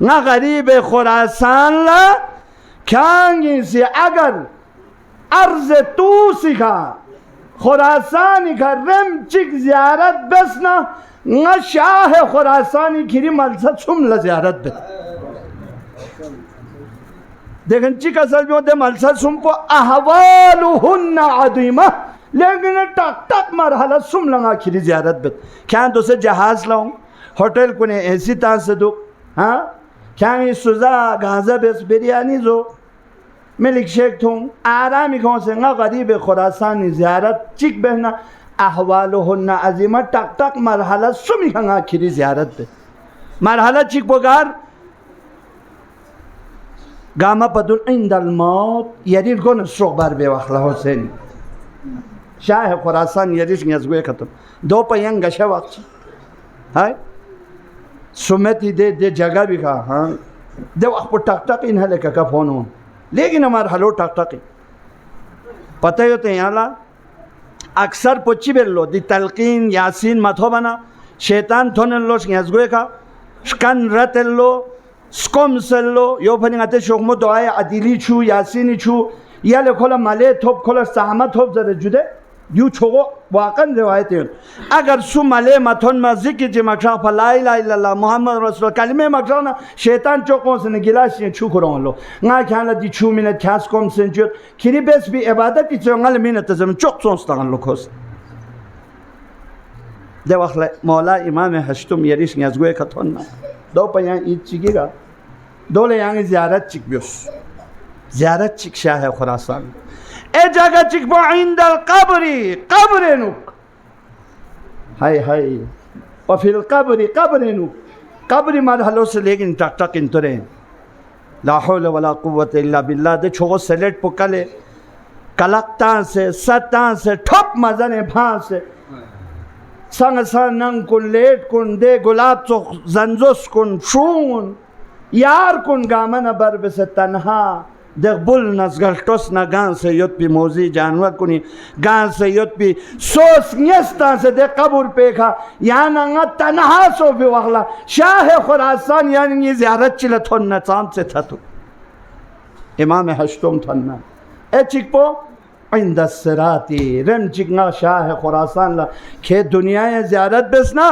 ना गरीब खुरासान ला क्यांगी से अगर अर्ज़ तू सिखा खुरासानी का रम चिक ज़ियारत बसना ना शाह खुरासानी खिरी मलसा छुम ला ज़ियारत बस देखन चिक असल में दे मलसा छुम को अहवालुहुन्ना अदीमा लेकिन टक टक मरहला सुम लंगा खिरी ज़ियारत बत क्या तो से जहाज़ लाऊं होटल को ने ऐसी तान से दो हाँ क्या ये सुजा गाज़ा बेस बिरयानी जो मिल्क शेक थूं आरामी कौन से ना गरीब खुरासानी ज़ियारत चिक बहना अहवालो होना अजीमा टक टक मरहला सुमी लंगा खिरी ज़ियारत बत मरहला चिक बगार गामा पदुन इंदल मौत यरील को नस्रोक बार बेवखला हुसैन शाह खुरासान यरीश न्याज़गुए खत्म दो पयंग गशा वक्त हाय सुमती दे जगह भी कहा हाँ दे वक्त पर टक टक इन्हें लेकर का फोन हो लेकिन हमारे हलो टक टक पता ही होते यहाँ ला अक्सर पुच्ची बेल्लो दी तलकीन यासीन मथो बना शैतान थोने लो न्याज़गुए का शकन रतेल्लो स्कोम सेल्लो यो फनी आते शोकमो दुआए अदिली छू यासीनी छू या ले खोला माले थोप खोला साहमा थोप जरे जुदे यू छोगो वाकन रिवायत है अगर सु माले मथोन मस्जिद की जमक्षा फला इला इल्लल्लाह मोहम्मद रसूल कलमे मक्षा ना शैतान चोकों से ने गिलास ये छू करो लो ना ख्याल दी छू मिनट ख्यास कोम सेंचुर खिरी बेस भी इबादत की चंगल मिनट जम चोक सोंस्तागन लोखोस दे वखले मौला इमाम हश्तुम यरिश न्याज़गुए खतोन ना दो पयां ईद चिकीगा दो ले यांगे ज़ियारत चिकबियोस ज़ियारत चिक शाह खुरासान ए जगह चिकबो इंदल कब्री कब्रेनुक हाय हाय और फिर कब्रेनुक कब्री मरहलों से लेकिन टक टक इंतरे ला हौल वला कुव्वत इल्ला बिल्लाह दे छोगो सेलेट पुकले कलक्ता से सत्ता से ठप मजने भां से संग नंग कुन लेट कुन दे गुलाब चो जंजोस कुन शून यार कुन गामन बरब से तन्हा देख बुल नजगल टोस न गान से युद्ध भी मोजी जानवर कुनी गान से युद्ध भी सोस न्यस्ता से दे कबूर पे खा यहाँ नंगा तन्हा सो भी वखला शाह खुरासान यानी ये ज़ियारत चिले थोन न चांद से था तो इमाम हश्तुम थन्ना ए चिकपो इंद सिराती रम चिकना शाह खुरासान ला खे दुनिया ज़ियारत बेसना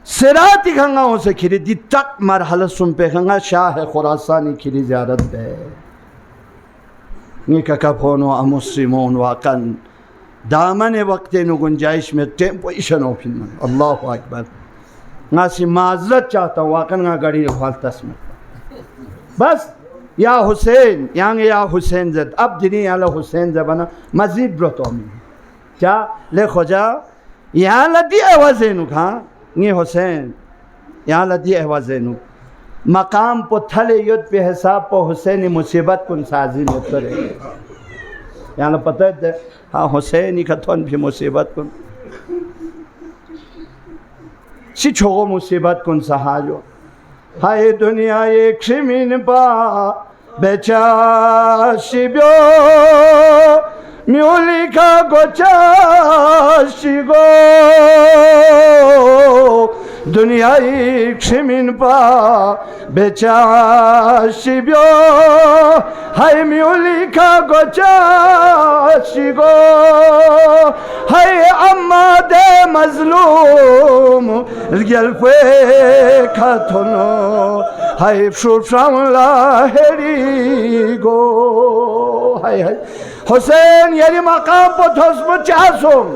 सिराती खंगा उसे खिरी दी तक मरहला सुन पे खंगा शाह खुरासानी खिरी ज़ियारत बे निका कफोनो अमुस्लिमोन वाकन दामन वक्त नु गुंजाइश में टेम्पो इशनो फिन अल्लाह अकबर नासी माजरत चाहता हूँ वाकन ना गाड़ी फालतस में बस या हुसैन यांगे या हुसैन जद अब दिनी याला हुसैन जबाना मजीद ब्रतोमी क्या ले खोजा यहाँ लदी आवाज़ेनु खा ये हुसैन यहाँ लदी आवाज़ेनु मकाम पो थले युद्ध पे हिसाब पो हुसैन मुसीबत कुन साजी में उतरे यहाँ पता है हाँ हुसैन ही खतौन भी मुसीबत कुन सी छोगो मुसीबत कुन सहाजो हाय दुनिया एक शिमिन पा बेचा शिब्यो म्यूलिका गोचा शिगो दुनिया एक शिमिन पा बेचा शिब्यो हाय म्यूलिका गोचा शिगो हाय अम्मा दे मजलूम गल्फे खतनो हाय शुशामला हेरी गो हाय हाय हुसैन यारी मकाम पर थोसमो चासोम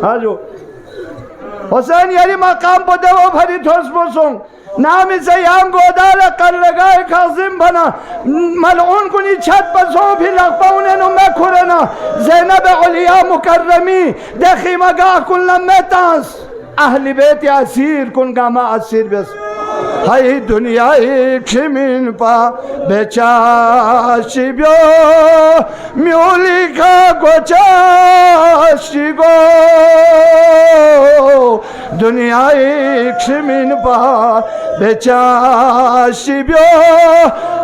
हाजो हुसैन यारी मकाम पर देवो भरी थोसमो सोंग नाम से यांग गोदाला कर लगाए काजिम बना मलऊन कुनी छत पर सो भी लग पाउने नो मैं खुरना ज़ैनब औलिया मुकर्रमी देखी मगा कुल मेतांस अहली बैत असीर कुन गामा असीर बस हाय दुनिया एक शिमिन पा बेचा शिब्यो म्यूलिका गोचा शिगो दुनिया एक शिमिन पा बेचा शिब्यो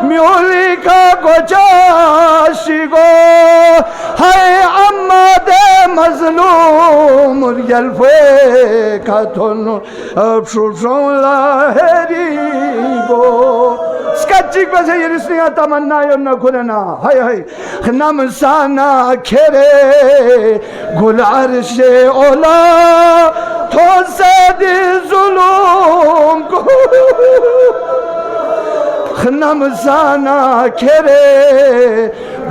म्यूलिका गोचा शिगो हाय अम्मा दे मजलूम यल्फे खातुन अब शुशोला हेरीगो स्कचिक बसे ये रिश्तियाँ तमन्ना यो न खुलना हाय हाय नमसाना खेरे गुलार से ओला तो सदी जुलूम को नमसाना खेरे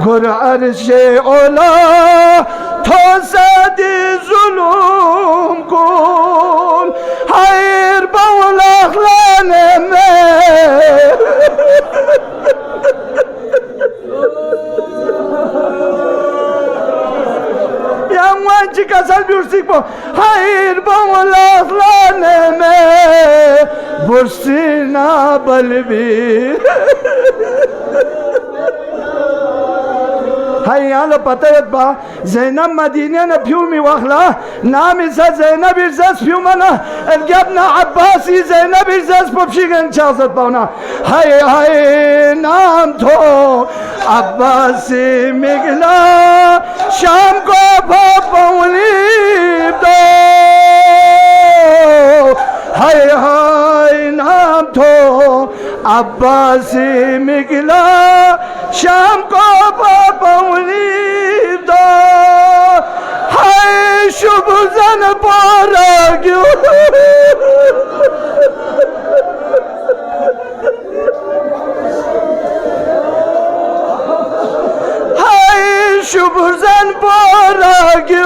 गुलार से ओला तो manci kasal bürsik bu. Hayır bağlaklarına me bursina balbi. Hayal patayat ba Zeynep Medine ne piyumi vakla namisa Zeynep irzas piyumana elgabna Abbasi Zeynep irzas popşigen çağsat bana hay hay nam to Abbasi migla Şam ko papavlib do hay hay nam to Abbasi migla Şam ko papavlib do hay şu buzan para gü şu buzan para gü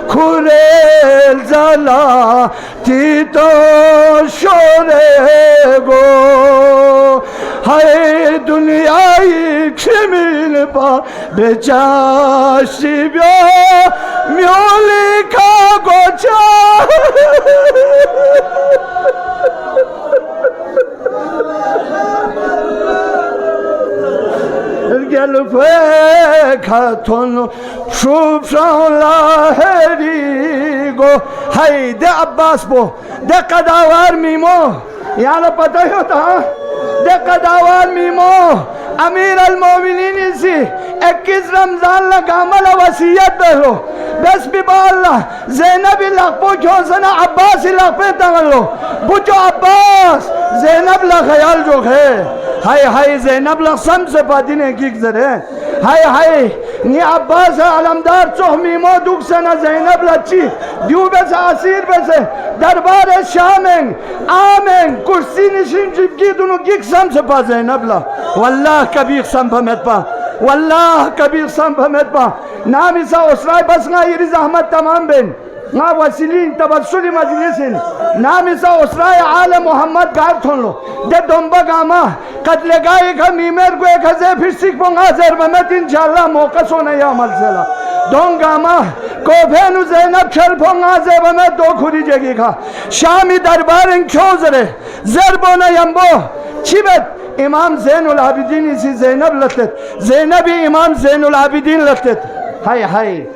kurel zala tito şore go hay dünyayı kimin pa becaşi bya myolika goça gel fekatun şubşan laherigo haydi Abbas bu de kadavar mimo yani pata yok ha de kadavar mimo Amir al-Mu'minin isi 21 Ramazan'la gamala vasiyet dero bes bir bağla Zeynep lakpo konsana Abbas lakpe tanalo bu jo Abbas Zeynep la khayal jo hai hay hay Zeynep la samse padine gigzere hay hay ni Abbas alamdar çok mimo duk sana Zeynep la çi diu bes asir bes darbar Şam'en amen kursin işin cibgi dunu gig samse pa Zeynep la wallah kabir sampamet pa wallah kabir sampamet pa namisa osray basna yeri zahmet tamam ben nga wasilin tabassuli majlisin namisa osray ala Muhammad gar thonlo de domba gama katlegai ka mimer go ek haze firsik bonga zer Mehmet inşallah mauka sona ya malsela don gama kofenu Zeynep chal bonga ze Mehmet do khuri jegi kha Şami darbarın közre zerbona yambo çibet İmam Zeynul Abidin isi Zeynep latet Zeynep İmam Zeynul Abidin latet hay hay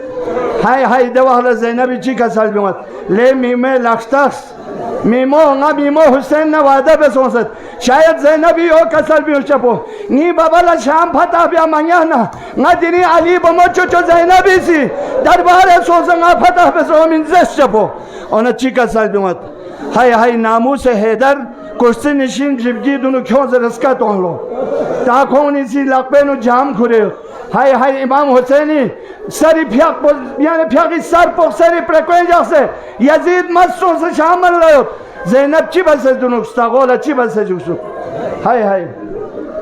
hay hay devahla Zeynep çika salbimat le mime lakstas mimo nga mimo Hüseyin ne vade besonsat şayet Zeynep'i o kasal bir çapo ni babala Şam fatah bir manyana nga dini Ali bama çoço Zeynep'isi darbare sosa nga fatah beso min zes çapo ona çika salbimat hay hay namus Heydar kursin işin cibgi dunu kyoze rızkat onlo ta konisi lakbenu cam kure hay hay İmam Hüseyin'i sari piyak yani piyak sar pok sari prekwenjase Yazid massosa şamallayot Zeynep çi base dunu stagola çi base juksu hay hay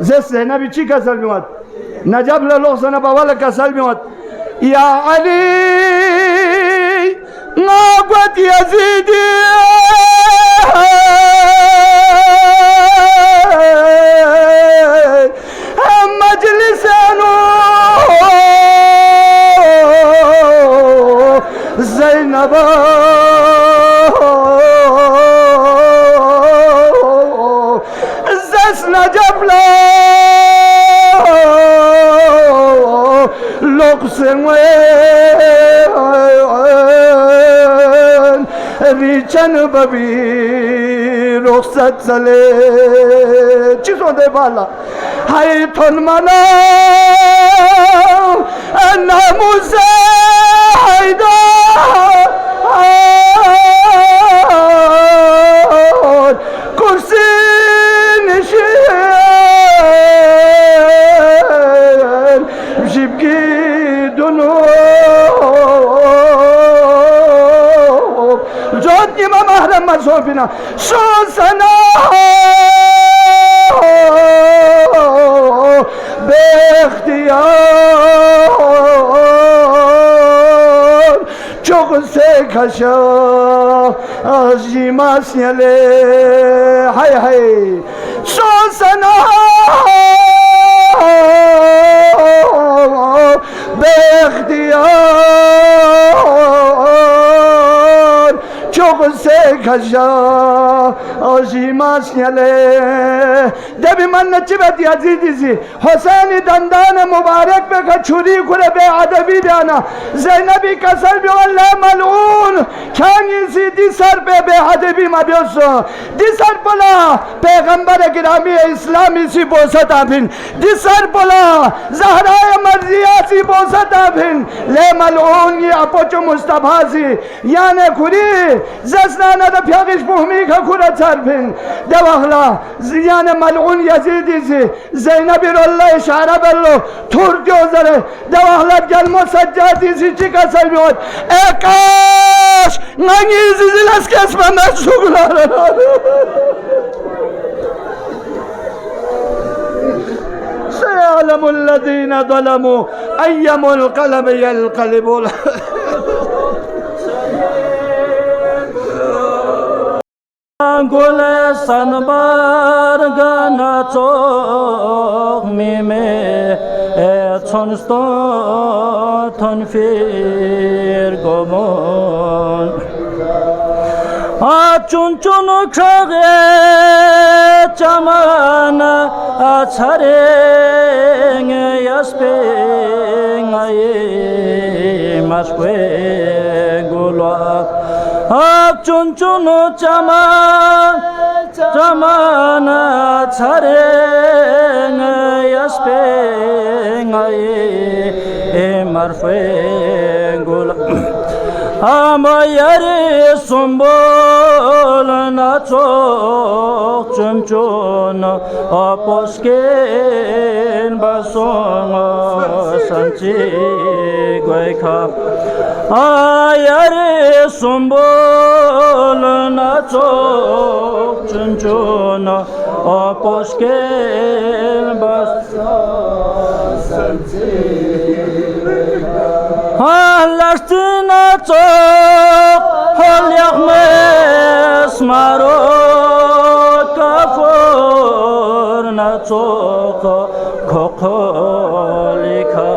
zes Zeynep çi kasal bimat Necab la sana bavala kasal bimat ya Ali naqat Yazidi meclisenu Zeynep'a zes Necab'la loksen riçen babi ruhsat sale çizo de bala hay tonmana namusa hayda kursin işin jibgi dunu jod nima mahrem mazofina şu sana behtiyar çok se kaşa azimas yale hay hay şu sana Bakhtiyar çok se kaja ajimas nyale debi manna çibet yazidizi Hüseyin dandan mübarek be kaçuri kure be adabi dana Zeynep'i kasal bi Allah mal'un kanisi disar be adabi mabyoso disar bola peygamber kirami İslamisi bosa tabin disar bola Zahra Marziyasi bosa tabin le mal'un ye apoço Mustafa'si yani kuri Zesnana da piyagiş buhmi kakura çarpın devahla yani mal'un yazidisi Zeynep-i Rolla işare bello tur gözleri devahlar gelmo saccadisi çıka saymiyor ekaş nangi ziziles kesmemez şugular seyalemul ledine zalemu eyyemul kalemi yelkalibul Gole sanbar gana çok mime çonsto tonfir gomon Açun çunu kağe çamana açareng yaspen aye maşpe gula Açun çunu çamana çareng yaspen aye marfe gula Ama yeri sumbul na çok çumçun aposken basona sanchi goyka Ayari sumbul na çok çumçun aposken basona sanchi Hallastina çok hal yakmes marot kafurna çok kokolika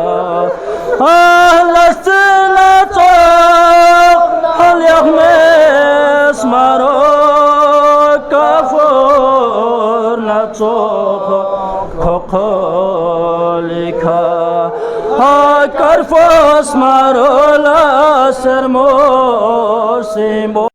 Hallastina çok hal yakmes marot kafurna çok kokolika Karfos marola sermo simbo